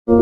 जय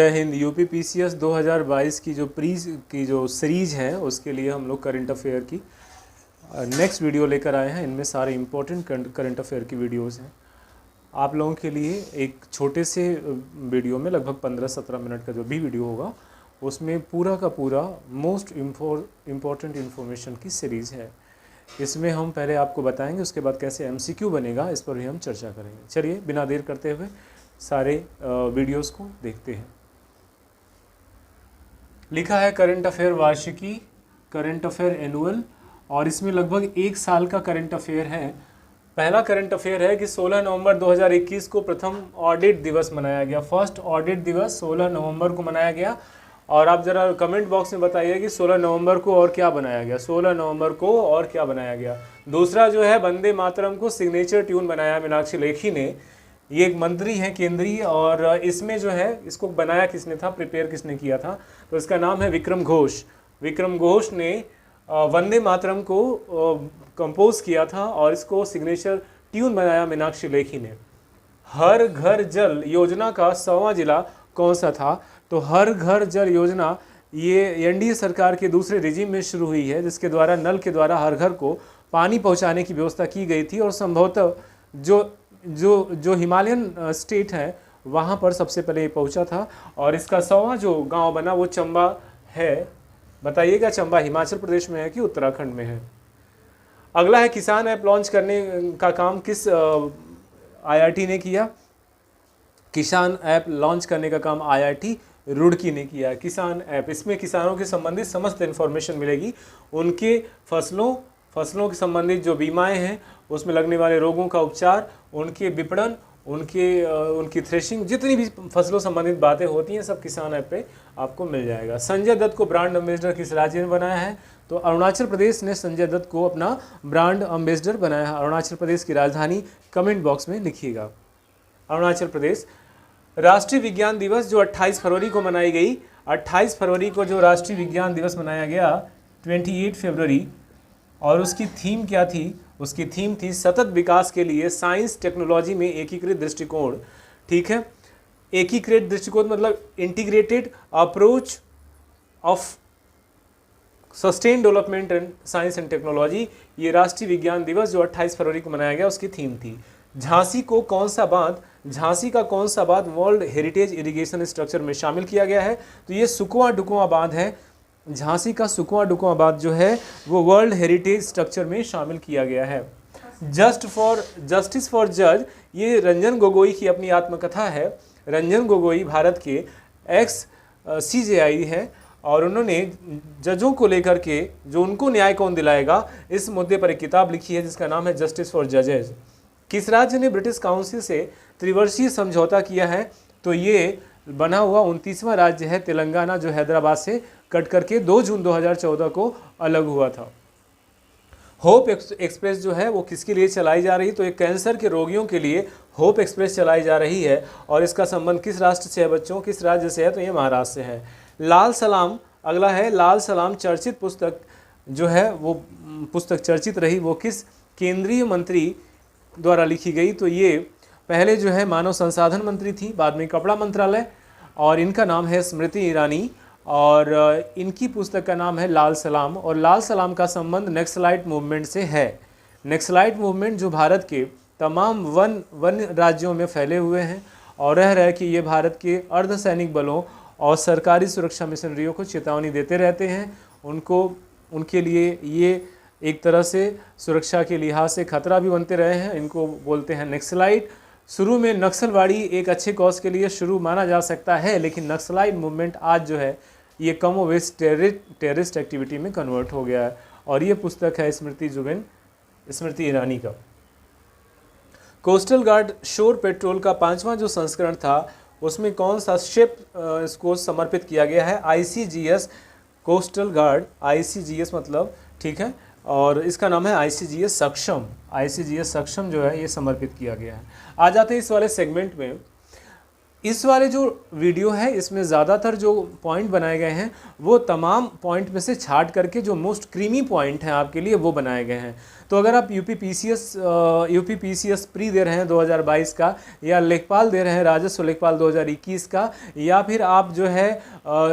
Hind. UP PCS 2022 की जो सीरीज है उसके लिए हम लोग करंट अफेयर की नेक्स्ट वीडियो लेकर आए हैं। इनमें सारे इम्पोर्टेंट करंट अफेयर की वीडियोस हैं आप लोगों के लिए। एक छोटे से वीडियो में लगभग 15-17 मिनट का जो भी वीडियो होगा उसमें पूरा का पूरा मोस्ट इम्पोर्टेंट इन्फॉर्मेशन की सीरीज़ है। इसमें हम पहले आपको बताएंगे, उसके बाद कैसे एमसीक्यू बनेगा इस पर भी हम चर्चा करेंगे। चलिए बिना देर करते हुए सारे वीडियोस को देखते हैं। लिखा है करंट अफेयर वार्षिकी, करंट अफेयर एनुअल, और इसमें लगभग एक साल का करंट अफेयर है। पहला करंट अफेयर है कि 16 नवंबर 2021 को प्रथम ऑडिट दिवस मनाया गया। फर्स्ट ऑडिट दिवस 16 नवंबर को मनाया गया। और आप ज़रा कमेंट बॉक्स में बताइए कि 16 नवंबर को और क्या बनाया गया, 16 नवंबर को और क्या बनाया गया। दूसरा जो है वंदे मातरम को सिग्नेचर ट्यून बनाया मीनाक्षी लेखी ने। ये एक मंत्री हैं केंद्रीय, और इसमें जो है इसको बनाया किसने था, प्रिपेयर किसने किया था, तो इसका नाम है विक्रम घोष। विक्रम घोष ने वंदे मातरम को कंपोज किया था और इसको सिग्नेचर ट्यून बनाया मीनाक्षी लेखी ने। हर घर जल योजना का 100वां जिला कौन सा था, तो हर घर जल योजना ये एनडीए सरकार के दूसरे रिजीम में शुरू हुई है, जिसके द्वारा नल के द्वारा हर घर को पानी पहुंचाने की व्यवस्था की गई थी। और संभवतः जो हिमालयन स्टेट है वहाँ पर सबसे पहले ये पहुँचा था। और इसका 100वां जो गांव बना वो चंबा है। बताइएगा चंबा हिमाचल प्रदेश में है कि उत्तराखंड में है। अगला है किसान ऐप लॉन्च करने का काम किस आईआईटी ने किया। किसान ऐप लॉन्च करने का काम आईआईटी रुड़की ने किया। किसान ऐप, इसमें किसानों के संबंधित समस्त इन्फॉर्मेशन मिलेगी। उनके फसलों के संबंधित जो बीमाएं हैं, उसमें लगने वाले रोगों का उपचार, उनके विपणन, उनकी थ्रेशिंग, जितनी भी फसलों संबंधित बातें होती हैं सब किसान ऐप पे आपको मिल जाएगा। संजय दत्त को ब्रांड एम्बेसडर किस राज्य ने बनाया है, तो अरुणाचल प्रदेश ने संजय दत्त को अपना ब्रांड एम्बेसडर बनाया है। अरुणाचल प्रदेश की राजधानी कमेंट बॉक्स में लिखिएगा, अरुणाचल प्रदेश। राष्ट्रीय विज्ञान दिवस जो 28 फरवरी को मनाई गई, 28 फरवरी को जो राष्ट्रीय विज्ञान दिवस मनाया गया 28 फरवरी, और उसकी थीम क्या थी, उसकी थीम थी सतत विकास के लिए साइंस टेक्नोलॉजी में एकीकृत दृष्टिकोण। ठीक है, एकीकृत दृष्टिकोण मतलब integrated approach of sustain development and science and technology. ये राष्ट्रीय विज्ञान दिवस जो 28 फरवरी को मनाया गया उसकी थीम थी। झांसी का कौन सा बांध वर्ल्ड हेरिटेज इरिगेशन स्ट्रक्चर में शामिल किया गया है, तो ये सुकवा डुकवा बांध है। झांसी का सुकवा डुकवा बांध जो है वो वर्ल्ड हेरिटेज स्ट्रक्चर में शामिल किया गया है। जस्टिस फॉर जज, ये रंजन गोगोई की अपनी आत्मकथा है। रंजन गोगोई भारत के एक्स सीजेआई है, और उन्होंने जजों को लेकर के जो उनको न्याय कौन दिलाएगा इस मुद्दे पर एक किताब लिखी है जिसका नाम है जस्टिस फॉर जजेज। किस राज्य ने ब्रिटिश काउंसिल से त्रिवर्षीय समझौता किया है, तो ये बना हुआ 29वां राज्य है तेलंगाना, जो हैदराबाद से कट करके 2 जून 2014 को अलग हुआ था। होप एक्सप्रेस जो है वो किसके लिए चलाई जा रही, तो एक कैंसर के रोगियों के लिए होप एक्सप्रेस चलाई जा रही है। और इसका संबंध किस राष्ट्र से है बच्चों, किस राज्य से है, तो ये महाराष्ट्र से है। लाल सलाम, अगला है लाल सलाम चर्चित पुस्तक जो है वो पुस्तक चर्चित रही, वो किस केंद्रीय मंत्री द्वारा लिखी गई, तो ये पहले जो है मानव संसाधन मंत्री थी, बाद में कपड़ा मंत्रालय, और इनका नाम है स्मृति ईरानी, और इनकी पुस्तक का नाम है लाल सलाम। और लाल सलाम का संबंध नक्सलाइट मूवमेंट से है। नक्सलाइट मूवमेंट जो भारत के तमाम वन राज्यों में फैले हुए हैं, और रह कि ये भारत के अर्धसैनिक बलों और सरकारी सुरक्षा मिशनरियों को चेतावनी देते रहते हैं। उनके लिए ये एक तरह से सुरक्षा के लिहाज से खतरा भी बनते रहे हैं। इनको बोलते हैं नक्सलाइट। शुरू में नक्सलवाड़ी एक अच्छे कॉज के लिए शुरू माना जा सकता है, लेकिन नक्सलाइट मूवमेंट आज जो है ये कमोवेश टेररिस्ट एक्टिविटी में कन्वर्ट हो गया है। और ये पुस्तक है स्मृति ईरानी का। कोस्टल गार्ड शोर पेट्रोल का 5वां जो संस्करण था उसमें कौन सा शिप इसको समर्पित किया गया है, आईसीजीएस कोस्टल गार्ड, आईसीजीएस मतलब, ठीक है, और इसका नाम है आईसीजीएस सक्षम। आईसीजीएस सक्षम जो है ये समर्पित किया गया है। आ जाते हैं इस वाले सेगमेंट में। इस वाले जो वीडियो है इसमें ज़्यादातर जो पॉइंट बनाए गए हैं वो तमाम पॉइंट में से छाट करके जो मोस्ट क्रीमी पॉइंट हैं आपके लिए वो बनाए गए हैं। तो अगर आप यूपी पीसीएस प्री दे रहे हैं 2022 का, या लेखपाल दे रहे हैं राजस्व लेखपाल 2021 का, या फिर आप जो है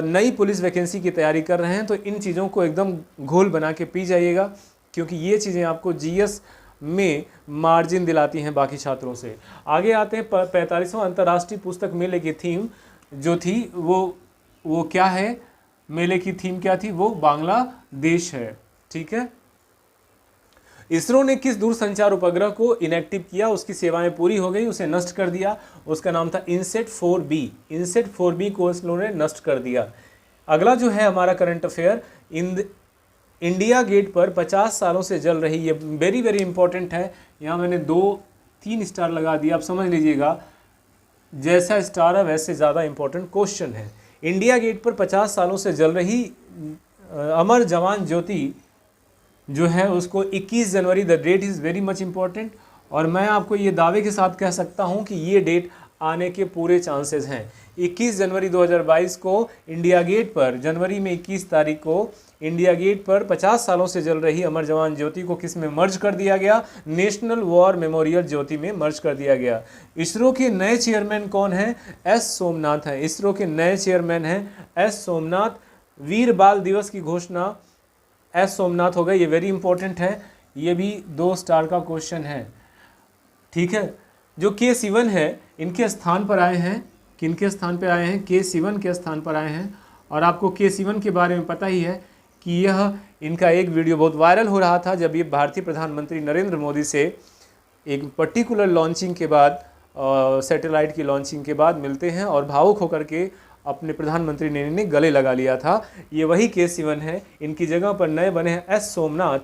नई पुलिस वैकेंसी की तैयारी कर रहे हैं, तो इन चीज़ों को एकदम घोल बना के पी जाइएगा, क्योंकि ये चीज़ें आपको जीएस में मार्जिन दिलाती हैं बाकी छात्रों से। आगे आते हैं 45वां अंतर्राष्ट्रीय पुस्तक मेले की थीम जो थी वो क्या है, मेले की थीम क्या थी, वो बांग्लादेश है। ठीक है। इसरो ने किस दूरसंचार उपग्रह को इनएक्टिव किया, उसकी सेवाएं पूरी हो गई, उसे नष्ट कर दिया, उसका नाम था इनसेट 4B। इनसेट 4B को इसरो ने नष्ट कर दिया। अगला जो है हमारा करंट अफेयर, इंडिया गेट पर 50 सालों से जल रही, ये वेरी वेरी इंपॉर्टेंट है, यहाँ मैंने 2-3 स्टार लगा दिया, आप समझ लीजिएगा, जैसा स्टार है वैसे ज़्यादा इंपॉर्टेंट क्वेश्चन है। इंडिया गेट पर 50 सालों से जल रही अमर जवान ज्योति जो है उसको 21 जनवरी, the date is very much important, और मैं आपको ये दावे के साथ कह सकता हूँ कि ये डेट आने के पूरे चांसेस हैं। 21 जनवरी 2022 को इंडिया गेट पर, जनवरी में 21 तारीख को इंडिया गेट पर 50 सालों से जल रही अमर जवान ज्योति को किस में मर्ज कर दिया गया, नेशनल वॉर मेमोरियल ज्योति में मर्ज कर दिया गया। इसरो के नए चेयरमैन कौन हैं, एस सोमनाथ हैं। इसरो के नए चेयरमैन हैं एस सोमनाथ। वीर बाल दिवस की घोषणा एस सोमनाथ हो गए, ये वेरी इंपॉर्टेंट है, ये भी 2 स्टार का क्वेश्चन है। ठीक है। जो के सिवन है इनके स्थान पर आए हैं, किनके स्थान पर आए हैं, के सिवन के स्थान पर आए हैं। और आपको के सिवन के बारे में पता ही है कि यह इनका एक वीडियो बहुत वायरल हो रहा था जब ये भारतीय प्रधानमंत्री नरेंद्र मोदी से एक पर्टिकुलर लॉन्चिंग के बाद, सैटेलाइट की लॉन्चिंग के बाद मिलते हैं और भावुक होकर के अपने प्रधानमंत्री ने गले लगा लिया था। ये वही के सिवन है, इनकी जगह पर नए बने हैं एस सोमनाथ।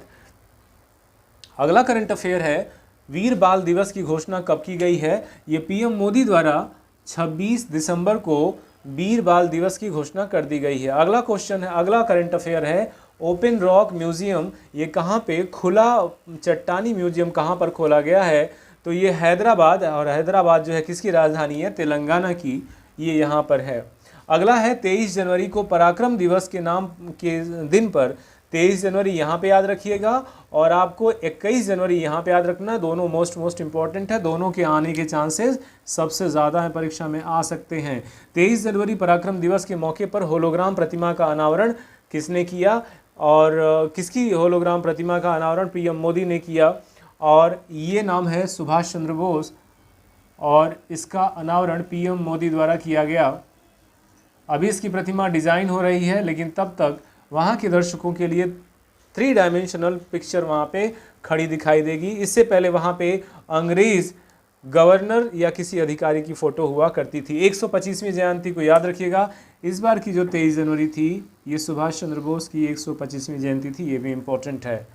अगला करंट अफेयर है, वीर बाल दिवस की घोषणा कब की गई है, ये पीएम मोदी द्वारा 26 दिसंबर को वीर बाल दिवस की घोषणा कर दी गई है। अगला क्वेश्चन है, अगला करंट अफेयर है, ओपन रॉक म्यूजियम ये कहाँ पे, खुला चट्टानी म्यूजियम कहाँ पर खोला गया है, तो ये हैदराबाद, और हैदराबाद जो है किसकी राजधानी है, तेलंगाना की, ये यहाँ पर है। अगला है 23 जनवरी को पराक्रम दिवस के नाम के दिन पर, 23 जनवरी यहाँ पे याद रखिएगा, और आपको 21 जनवरी यहाँ पे याद रखना। दोनों मोस्ट इंपॉर्टेंट है, दोनों के आने के चांसेस सबसे ज़्यादा है, परीक्षा में आ सकते हैं। 23 जनवरी पराक्रम दिवस के मौके पर होलोग्राम प्रतिमा का अनावरण किसने किया, और किसकी होलोग्राम प्रतिमा का अनावरण पीएम मोदी ने किया, और ये नाम है सुभाष चंद्र बोस, और इसका अनावरण पीएम मोदी द्वारा किया गया। अभी इसकी प्रतिमा डिज़ाइन हो रही है, लेकिन तब तक वहाँ के दर्शकों के लिए 3 डायमेंशनल पिक्चर वहाँ पे खड़ी दिखाई देगी। इससे पहले वहाँ पे अंग्रेज़ गवर्नर या किसी अधिकारी की फ़ोटो हुआ करती थी। 125वीं जयंती को याद रखिएगा। इस बार की जो 23 जनवरी थी ये सुभाष चंद्र बोस की 125वीं जयंती थी, ये भी इम्पोर्टेंट है।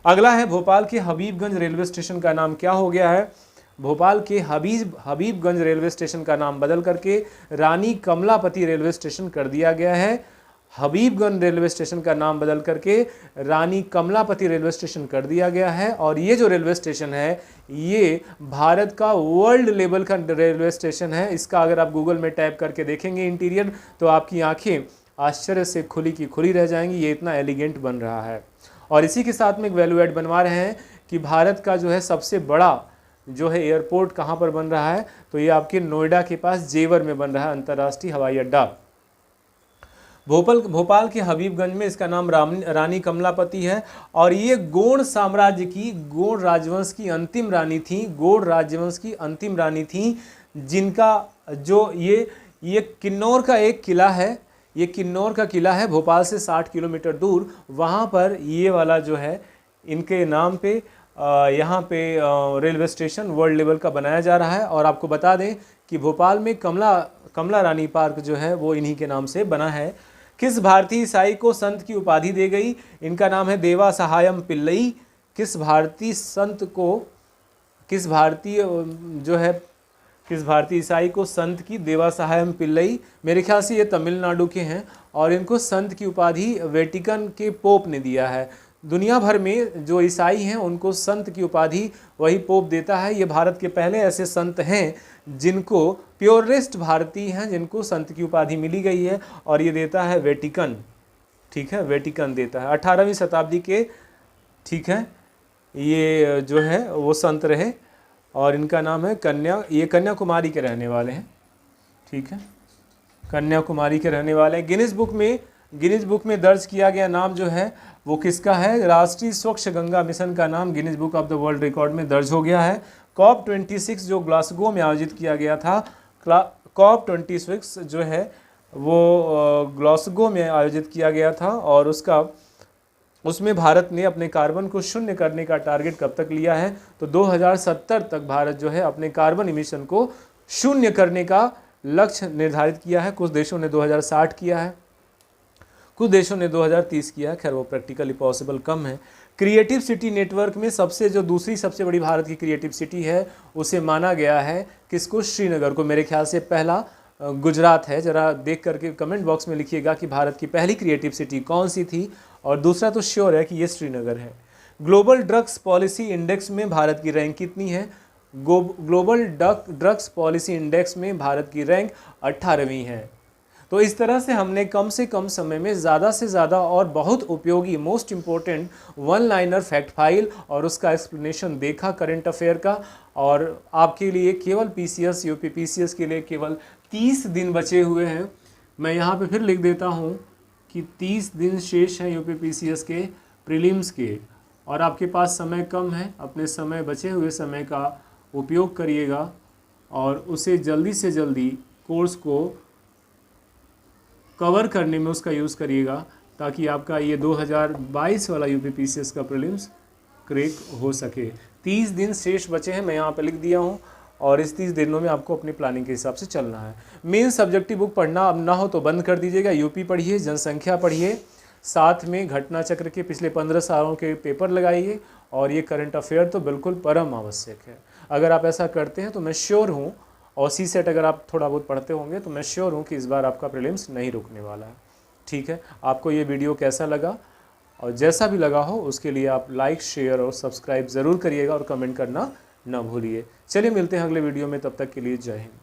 अगला है, भोपाल के हबीबगंज रेलवे स्टेशन का नाम क्या हो गया है, भोपाल के हबीबगंज रेलवे स्टेशन का नाम बदल करके रानी कमलापति रेलवे स्टेशन कर दिया गया है। हबीबगंज रेलवे स्टेशन का नाम बदल करके रानी कमलापति रेलवे स्टेशन कर दिया गया है। और ये जो रेलवे स्टेशन है ये भारत का वर्ल्ड लेवल का रेलवे स्टेशन है। इसका अगर आप गूगल में टाइप करके देखेंगे इंटीरियर, तो आपकी आंखें आश्चर्य से खुली की खुली रह जाएंगी, ये इतना एलिगेंट बन रहा है। और इसी के साथ में एक वैल्यू एड बनवा रहे हैं कि भारत का जो है सबसे बड़ा जो है एयरपोर्ट कहाँ पर बन रहा है, तो ये आपके नोएडा के पास जेवर में बन रहा है अंतर्राष्ट्रीय हवाई अड्डा। भोपाल के हबीबगंज में इसका नाम रानी कमलापति है। और ये गोंड साम्राज्य की, गोंड राजवंश की अंतिम रानी थी, गोंड राजवंश की अंतिम रानी थी, जिनका जो ये किन्नौर का एक किला है, ये किन्नौर का किला है भोपाल से 60 किलोमीटर दूर। वहाँ पर ये वाला जो है इनके नाम पे यहाँ पे रेलवे स्टेशन वर्ल्ड लेवल का बनाया जा रहा है। और आपको बता दें कि भोपाल में कमला रानी पार्क जो है वो इन्हीं के नाम से बना है। किस भारतीय ईसाई को संत की उपाधि दी गई, इनका नाम है देवा सहायम पिल्लई। किस भारतीय ईसाई को संत की देवा सहायम पिल्लई, मेरे ख्याल से ये तमिलनाडु के हैं, और इनको संत की उपाधि वेटिकन के पोप ने दिया है। दुनिया भर में जो ईसाई हैं उनको संत की उपाधि वही पोप देता है। ये भारत के पहले ऐसे संत हैं जिनको, प्योरेस्ट भारतीय हैं जिनको संत की उपाधि मिली गई है, और ये देता है वेटिकन। ठीक है, वेटिकन देता है 18वीं शताब्दी के। ठीक है, ये जो है वो संत रहे और इनका नाम है ये कन्याकुमारी के रहने वाले हैं। ठीक है, कन्याकुमारी के रहने वाले हैं। गिनीज बुक में दर्ज किया गया नाम जो है वो किसका है? राष्ट्रीय स्वच्छ गंगा मिशन का नाम Guinness book of the world record में दर्ज हो गया है। COP 26 जो ग्लासगो में आयोजित किया गया था, COP 26 जो है वो ग्लासगो में आयोजित किया गया था, और उसमें भारत ने अपने कार्बन को शून्य करने का टारगेट कब तक लिया है? तो 2070 तक भारत जो है अपने कार्बन इमिशन को शून्य करने का लक्ष्य निर्धारित किया है। कुछ देशों ने 2060 किया है, कुछ देशों ने 2030 किया है। खैर वो प्रैक्टिकली पॉसिबल कम है। क्रिएटिव सिटी नेटवर्क में दूसरी सबसे बड़ी भारत की क्रिएटिव सिटी है, उसे माना गया है किसको? श्रीनगर को। मेरे ख्याल से पहला गुजरात है। जरा देख करके कमेंट बॉक्स में लिखिएगा कि भारत की पहली क्रिएटिव सिटी कौन सी थी, और दूसरा तो श्योर है कि ये श्रीनगर है। ग्लोबल ड्रग्स पॉलिसी इंडेक्स में भारत की रैंक कितनी है? ग्लोबल ड्रग्स पॉलिसी इंडेक्स में भारत की रैंक 18वीं है। तो इस तरह से हमने कम से कम समय में ज़्यादा से ज़्यादा और बहुत उपयोगी, most important one liner fact file और उसका एक्सप्लेनेशन देखा करंट अफेयर का। और आपके लिए केवल PCS UP PCS के लिए केवल 30 दिन बचे हुए हैं। मैं यहाँ पे फिर लिख देता हूँ कि 30 दिन शेष हैं UP PCS के प्रीलिम्स के, और आपके पास समय कम है। अपने समय, बचे हुए समय का उपयोग करिएगा और उसे जल्दी से जल्दी कोर्स को कवर करने में उसका यूज़ करिएगा, ताकि आपका ये 2022 वाला UP PCS का प्रीलिम्स क्रैक हो सके। 30 दिन शेष बचे हैं, मैं यहाँ पे लिख दिया हूँ, और इस 30 दिनों में आपको अपनी प्लानिंग के हिसाब से चलना है। मेन सब्जेक्टिव बुक पढ़ना अब ना हो तो बंद कर दीजिएगा। UP पढ़िए, जनसंख्या पढ़िए, साथ में घटना चक्र के पिछले 15 सालों के पेपर लगाइए, और ये करंट अफेयर तो बिल्कुल परम आवश्यक है। अगर आप ऐसा करते हैं तो मैं श्योर हूँ, और CSET अगर आप थोड़ा बहुत पढ़ते होंगे तो मैं श्योर हूँ कि इस बार आपका प्रीलिम्स नहीं रुकने वाला है। ठीक है, आपको ये वीडियो कैसा लगा, और जैसा भी लगा हो उसके लिए आप लाइक, शेयर और सब्सक्राइब ज़रूर करिएगा, और कमेंट करना ना भूलिए। चलिए मिलते हैं अगले वीडियो में, तब तक के लिए जय हिंद।